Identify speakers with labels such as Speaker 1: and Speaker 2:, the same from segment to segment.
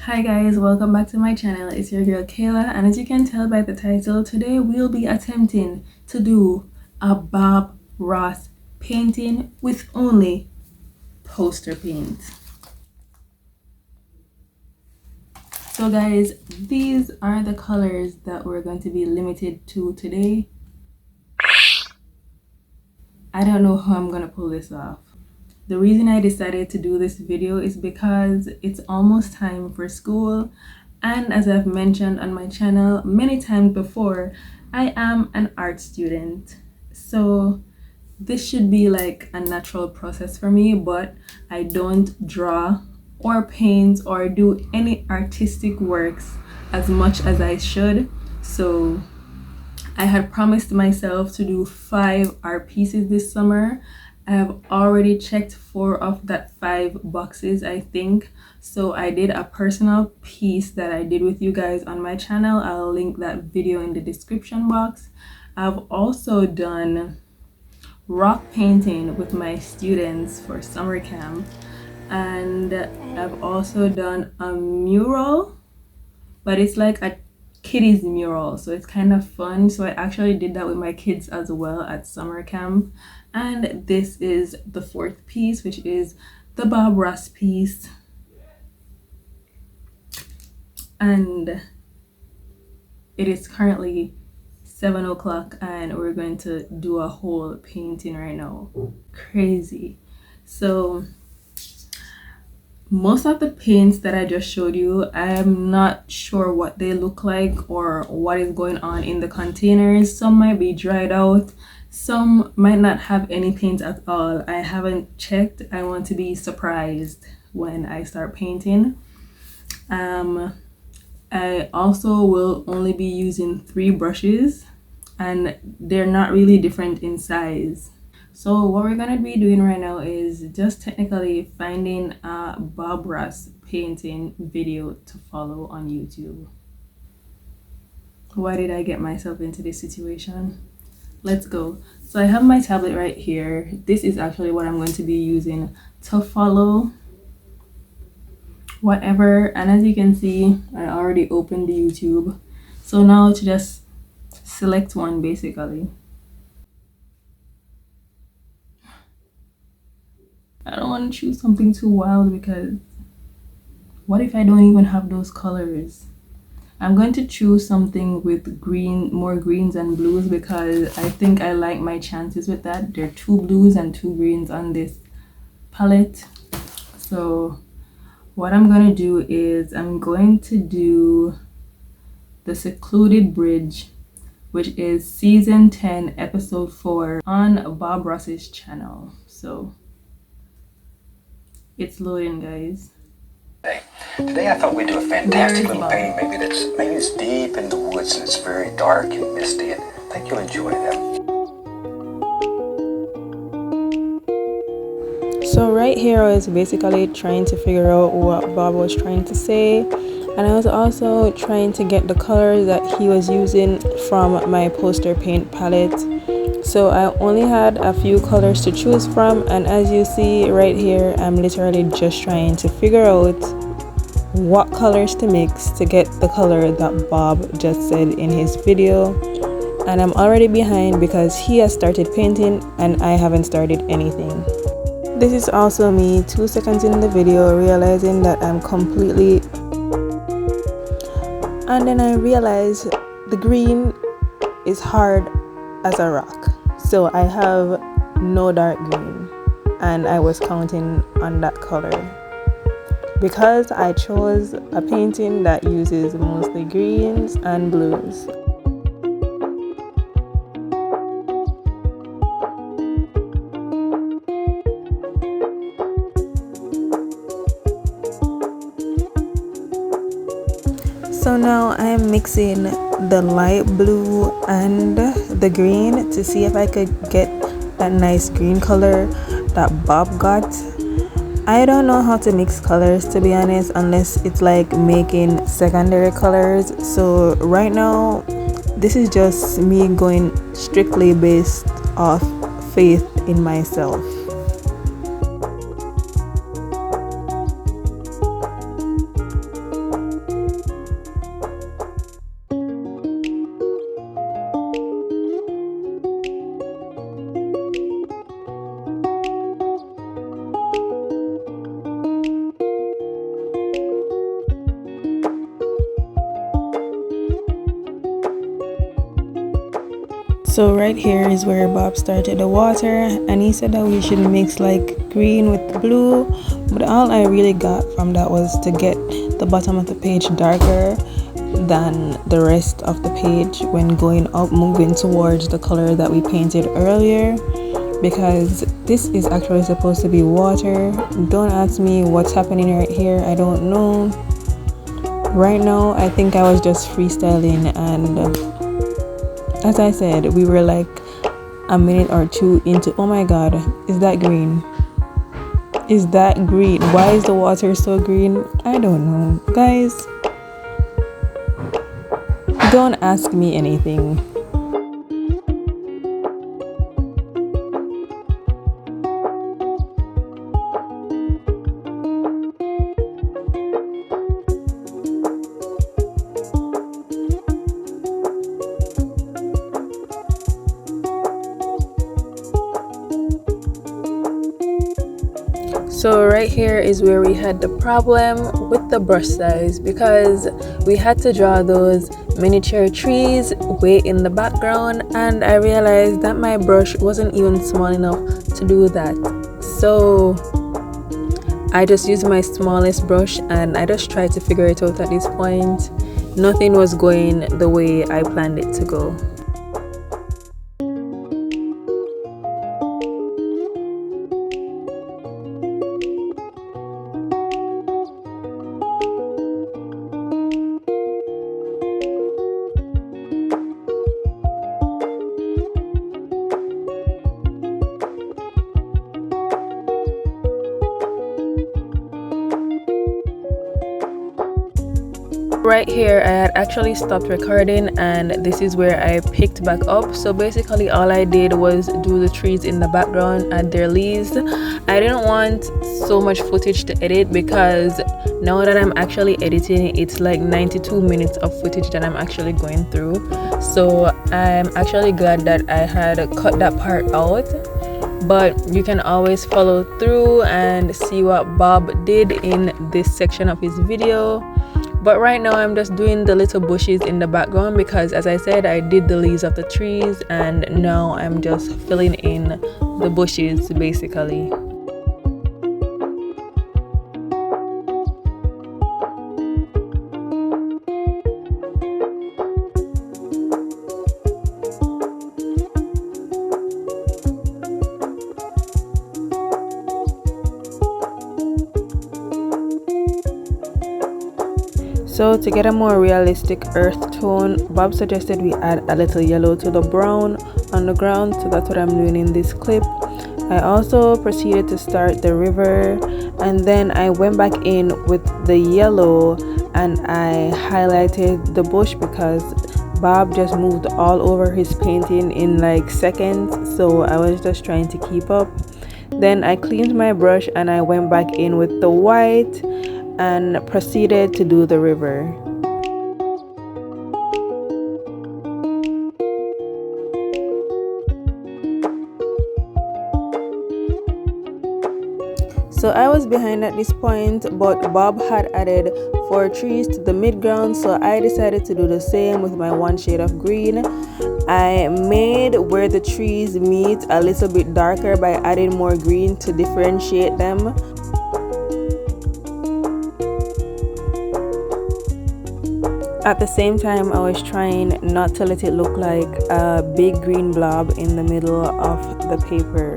Speaker 1: Hi guys, welcome back to my channel. It's your girl Kayla, and as you can tell by the title, today we'll be attempting to do a Bob Ross painting with only poster paint. So guys, these are the colors that we're going to be limited to today. I don't know how I'm gonna pull this off. The reason I decided to do this video is because it's almost time for school, and as I've mentioned on my channel many times before, I am an art student. So this should be like a natural process for me, but I don't draw or paint or do any artistic works as much as I should. So I had promised myself to do 5 art pieces this summer. I have already checked 4 of that 5 boxes, I think. So I did a personal piece that I did with you guys on my channel. I'll link that video in the description box. I've also done rock painting with my students for summer camp, and I've also done a mural, but it's like a kiddies mural, so it's kind of fun. So I actually did that with my kids as well at summer camp. And this is the 4th piece, which is the Bob Ross piece, and it is currently 7 o'clock and we're going to do a whole painting right now. Crazy. So most of the paints that I just showed you, I am not sure what they look like or what is going on in the containers. Some might be dried out, some might not have any paint at all. I haven't checked. I want to be surprised when I start painting. I also will only be using 3 brushes, and they're not really different in size. So what we're gonna be doing right now is just technically finding a Bob Ross painting video to follow on YouTube. Why did I get myself into this situation? Let's go. So I have my tablet right here. This is actually what I'm going to be using to follow whatever, and as you can see, I already opened the YouTube. So now to just select one basically. I don't want to choose something too wild because what if I don't even have those colors? I'm going to choose something with more greens and blues, because I think I like my chances with that. There are 2 blues and 2 greens on this palette. So what I'm going to do is I'm going to do The Secluded Bridge, which is season 10 episode 4 on Bob Ross's channel. So it's loading, guys.
Speaker 2: Today I thought we'd do a fantastic little painting. Maybe it's deep in the woods and it's very dark and misty, and I think you'll enjoy that.
Speaker 1: So right here I was basically trying to figure out what Bob was trying to say, and I was also trying to get the colors that he was using from my poster paint palette. So I only had a few colors to choose from, and as you see right here, I'm literally just trying to figure out what colors to mix to get the color that Bob just said in his video. And I'm already behind because he has started painting and I haven't started anything. This is also me 2 seconds in the video realizing that I'm completely, and then I realized the green is hard as a rock. So I have no dark green, and I was counting on that color because I chose a painting that uses mostly greens and blues. So now I am mixing the light blue and the green to see if I could get that nice green color that Bob got. I don't know how to mix colors, to be honest, unless it's like making secondary colors. So right now this is just me going strictly based off faith in myself. So right here is where Bob started the water, and he said that we should mix like green with blue, but all I really got from that was to get the bottom of the page darker than the rest of the page when going up, moving towards the color that we painted earlier, because this is actually supposed to be water. Don't ask me what's happening right here, I don't know. Right now I think I was just freestyling, and as I said, we were like a minute or two into, oh my god, is that green? Is that green? Why is the water so green? I don't know. Guys, don't ask me anything. So right here is where we had the problem with the brush size, because we had to draw those miniature trees way in the background, and I realized that my brush wasn't even small enough to do that. So I just used my smallest brush and I just tried to figure it out at this point. Nothing was going the way I planned it to go. Right here I had actually stopped recording, and this is where I picked back up. So basically all I did was do the trees in the background, add their leaves. I didn't want so much footage to edit, because now that I'm actually editing, it's like 92 minutes of footage that I'm actually going through. So I'm actually glad that I had cut that part out, but you can always follow through and see what Bob did in this section of his video. But right now I'm just doing the little bushes in the background, because as I said, I did the leaves of the trees, and now I'm just filling in the bushes basically. So to get a more realistic earth tone, Bob suggested we add a little yellow to the brown on the ground, so that's what I'm doing in this clip. I also proceeded to start the river, and then I went back in with the yellow and I highlighted the bush, because Bob just moved all over his painting in like seconds, so I was just trying to keep up. Then I cleaned my brush and I went back in with the white and proceeded to do the river. So I was behind at this point, but Bob had added 4 trees to the midground, so I decided to do the same with my one shade of green. I made where the trees meet a little bit darker by adding more green to differentiate them. At the same time, I was trying not to let it look like a big green blob in the middle of the paper.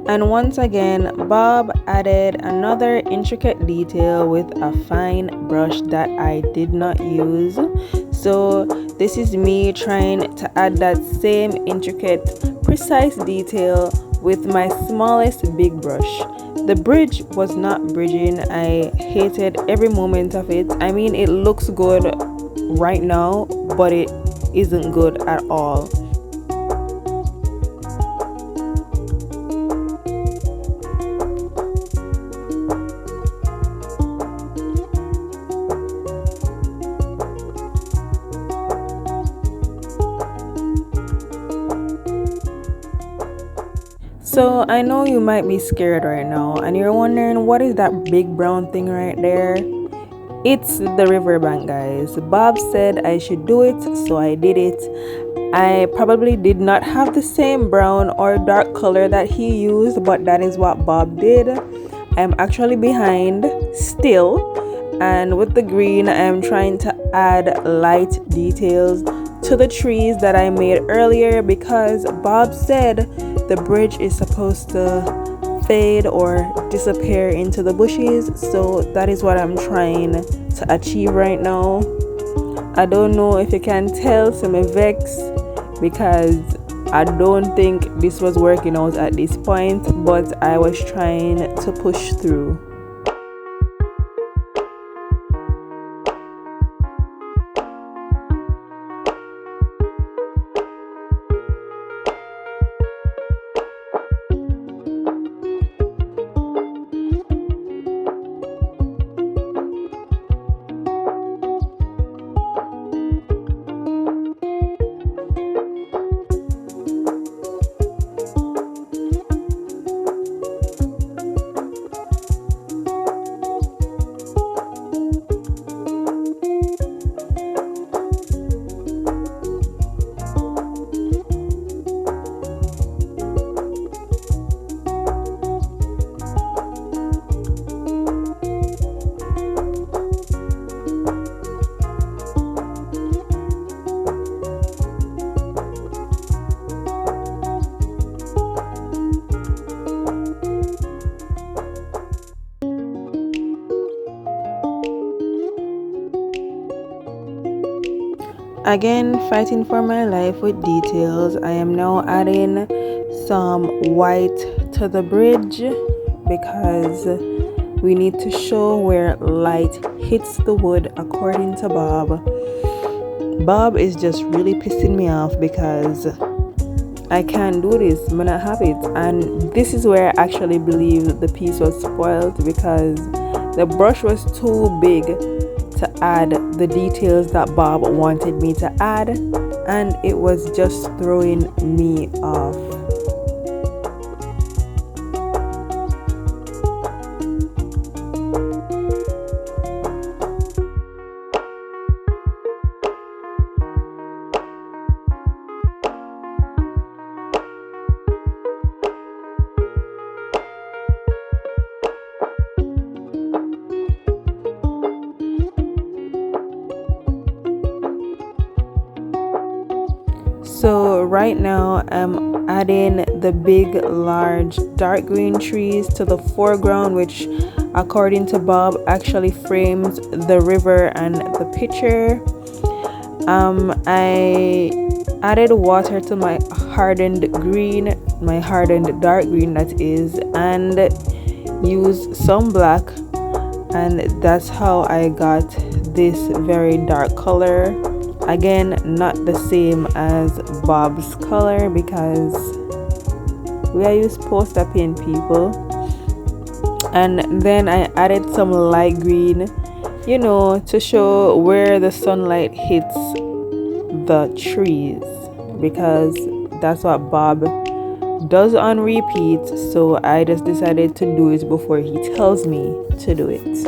Speaker 1: And once again, Bob added another intricate detail with a fine brush that I did not use. So this is me trying to add that same intricate, precise detail with my smallest big brush. The bridge was not bridging. I hated every moment of it. I mean, it looks good right now, but it isn't good at all. So I know you might be scared right now and you're wondering what is that big brown thing right there? It's the riverbank, guys. Bob said I should do it, so I did it. I probably did not have the same brown or dark color that he used, but that is what Bob did. I'm actually behind still, and with the green, I'm trying to add light details to the trees that I made earlier because Bob said the bridge is supposed to fade or disappear into the bushes, so that is what I'm trying to achieve right now. I don't know if you can tell some vex because I don't think this was working out at this point, but I was trying to push through. Again, fighting for my life with details. I am now adding some white to the bridge because we need to show where light hits the wood according to Bob. Bob is just really pissing me off because I can't do this, I'm not have it. And this is where I actually believe the piece was spoiled because the brush was too big to add the details that Bob wanted me to add, and it was just throwing me off. So right now I'm adding the big, large, dark green trees to the foreground, which according to Bob actually frames the river and the picture. I added water to my hardened green, my hardened dark green that is, and used some black, and that's how I got this very dark color. Again, not the same as Bob's color because we are used poster paint people. And then I added some light green, to show where the sunlight hits the trees because that's what Bob does on repeat. So I just decided to do it before he tells me to do it.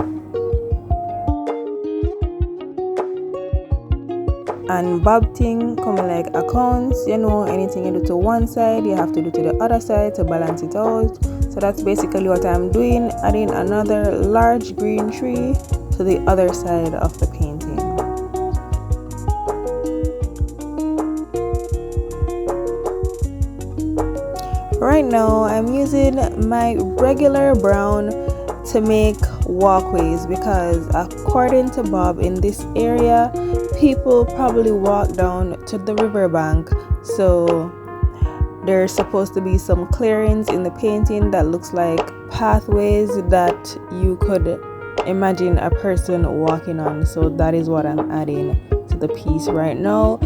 Speaker 1: And Bob thing coming like accounts, anything you do to one side you have to do to the other side to balance it out. So that's basically what I'm doing, adding another large green tree to the other side of the painting. Right now I'm using my regular brown to make walkways because according to Bob, in this area people probably walk down to the riverbank, so there's supposed to be some clearings in the painting that looks like pathways that you could imagine a person walking on. So that is what I'm adding to the piece right now.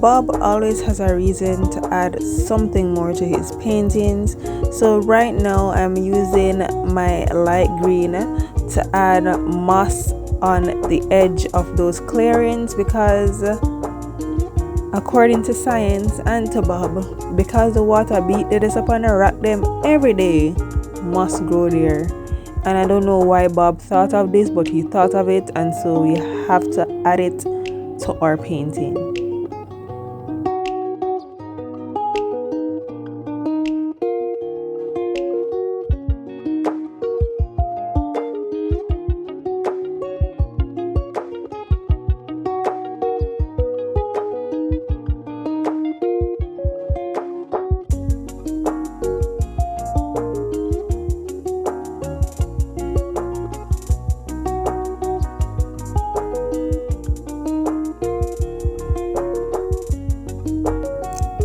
Speaker 1: Bob always has a reason to add something more to his paintings. So right now I'm using my light green to add moss on the edge of those clearings, because according to science and to Bob, because the water beat this up on the rock them every day, moss grow there. And I don't know why Bob thought of this, but he thought of it, and so we have to add it to our painting.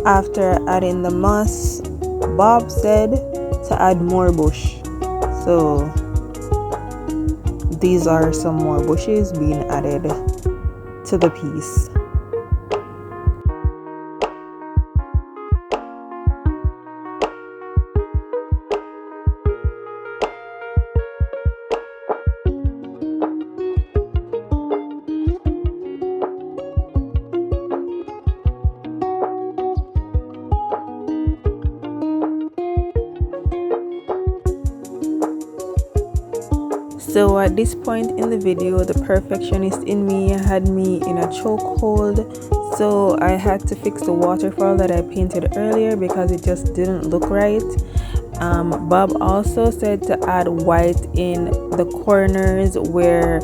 Speaker 1: After adding the moss, Bob said to add more bush. So these are some more bushes being added to the piece. So at this point in the video, the perfectionist in me had me in a chokehold, so I had to fix the waterfall that I painted earlier because it just didn't look right. Bob also said to add white in the corners where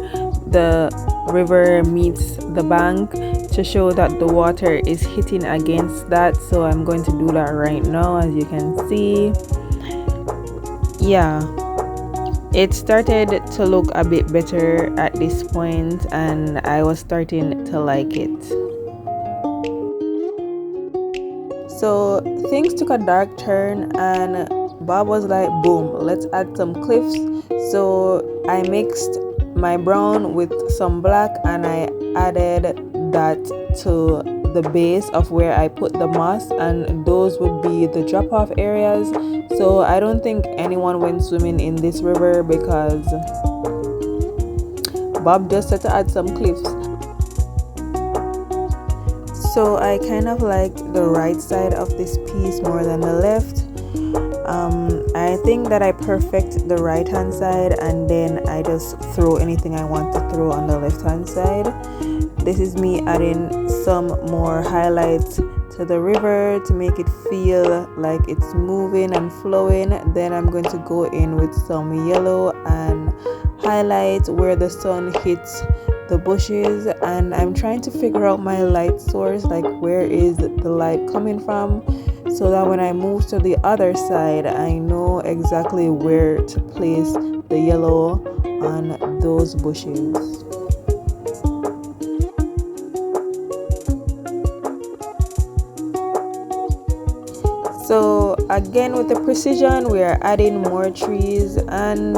Speaker 1: the river meets the bank to show that the water is hitting against that, so I'm going to do that right now. As you can see, yeah, it started to look a bit better at this point, and I was starting to like it. So things took a dark turn, and Bob was like, boom, let's add some cliffs. So I mixed my brown with some black, and I added that to the base of where I put the moss, and those would be the drop-off areas. So I don't think anyone went swimming in this river because Bob just said to add some cliffs. So I kind of liked the right side of this piece more than the left. I think that I perfect the right hand side, and then I just throw anything I want to throw on the left hand side. This is me adding some more highlights to the river to make it feel like it's moving and flowing. Then I'm going to go in with some yellow and highlight where the sun hits the bushes, and I'm trying to figure out my light source, like where is the light coming from, so that when I move to the other side I know exactly where to place the yellow on those bushes. So again, with the precision, we are adding more trees, and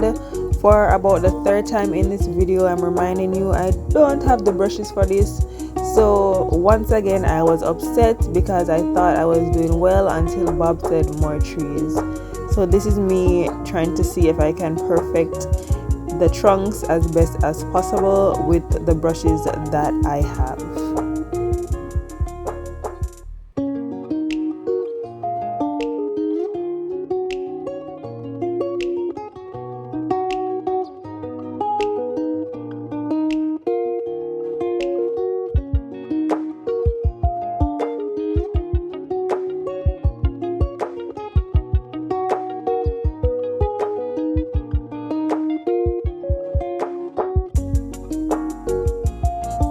Speaker 1: for about the third time in this video, I'm reminding you I don't have the brushes for this. So once again, I was upset because I thought I was doing well until Bob said more trees. So this is me trying to see if I can perfect the trunks as best as possible with the brushes that I have.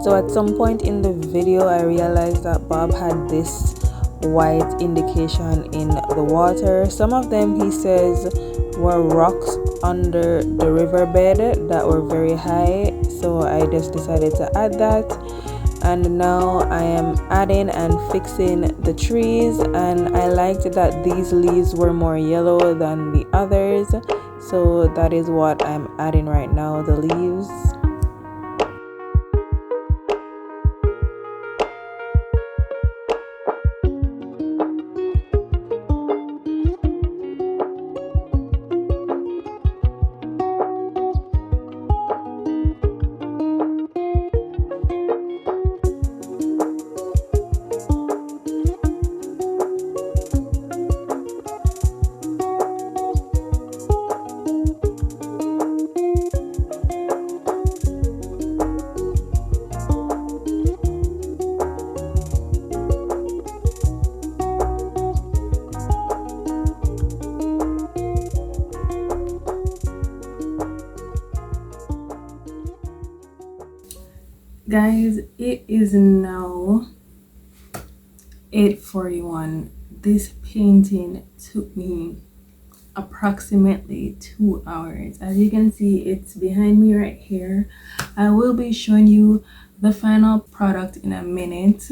Speaker 1: So at some point in the video, I realized that Bob had this white indication in the water. Some of them, he says, were rocks under the riverbed that were very high. So I just decided to add that. And now I am adding and fixing the trees, and I liked that these leaves were more yellow than the others. So that is what I'm adding right now, the leaves. Guys, it is now 8:41. This painting took me approximately 2 hours. As you can see, it's behind me right here. I will be showing you the final product in a minute.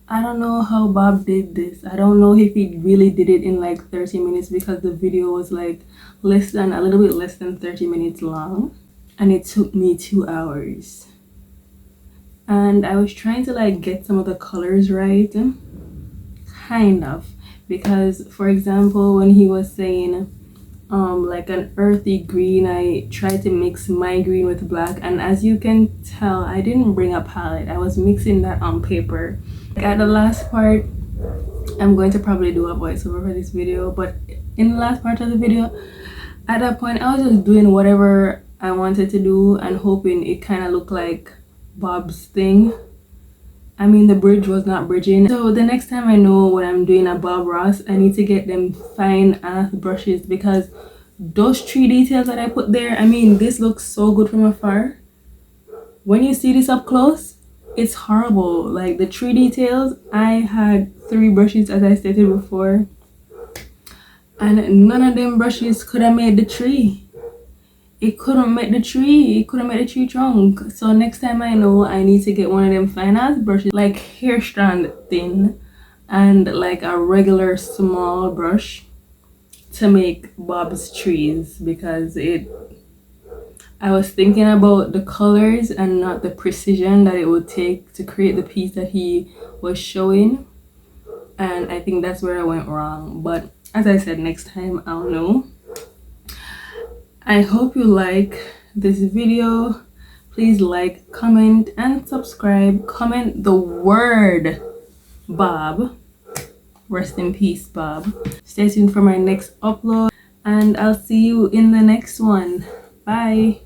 Speaker 1: I don't know how Bob did this. I don't know if he really did it in like 30 minutes, because the video was like a little bit less than 30 minutes long, and it took me 2 hours. And I was trying to like get some of the colors right, kind of, because for example, when he was saying like an earthy green, I tried to mix my green with black, and as you can tell, I didn't bring a palette. I was mixing that on paper. At the last part, I'm going to probably do a voiceover for this video, but in the last part of the video, at that point I was just doing whatever I wanted to do and hoping it kind of looked like Bob's thing. I mean, the bridge was not bridging. So the next time I know when I'm doing a Bob Ross, I need to get them fine ass brushes, because those tree details that I put there, I mean, this looks so good from afar. When you see this up close, it's horrible. Like the tree details, I had 3 brushes as I stated before, and none of them brushes could have made the tree. It couldn't make the tree. It couldn't make the tree trunk. So next time I know I need to get one of them fine ass brushes, like hair strand thin, and like a regular small brush to make Bob's trees, because I was thinking about the colors and not the precision that it would take to create the piece that he was showing, and I think that's where I went wrong. But as I said, next time I'll know. I hope you like this video. Please like, comment, and subscribe. Comment the word Bob. Rest in peace, Bob. Stay tuned for my next upload, and I'll see you in the next one. Bye.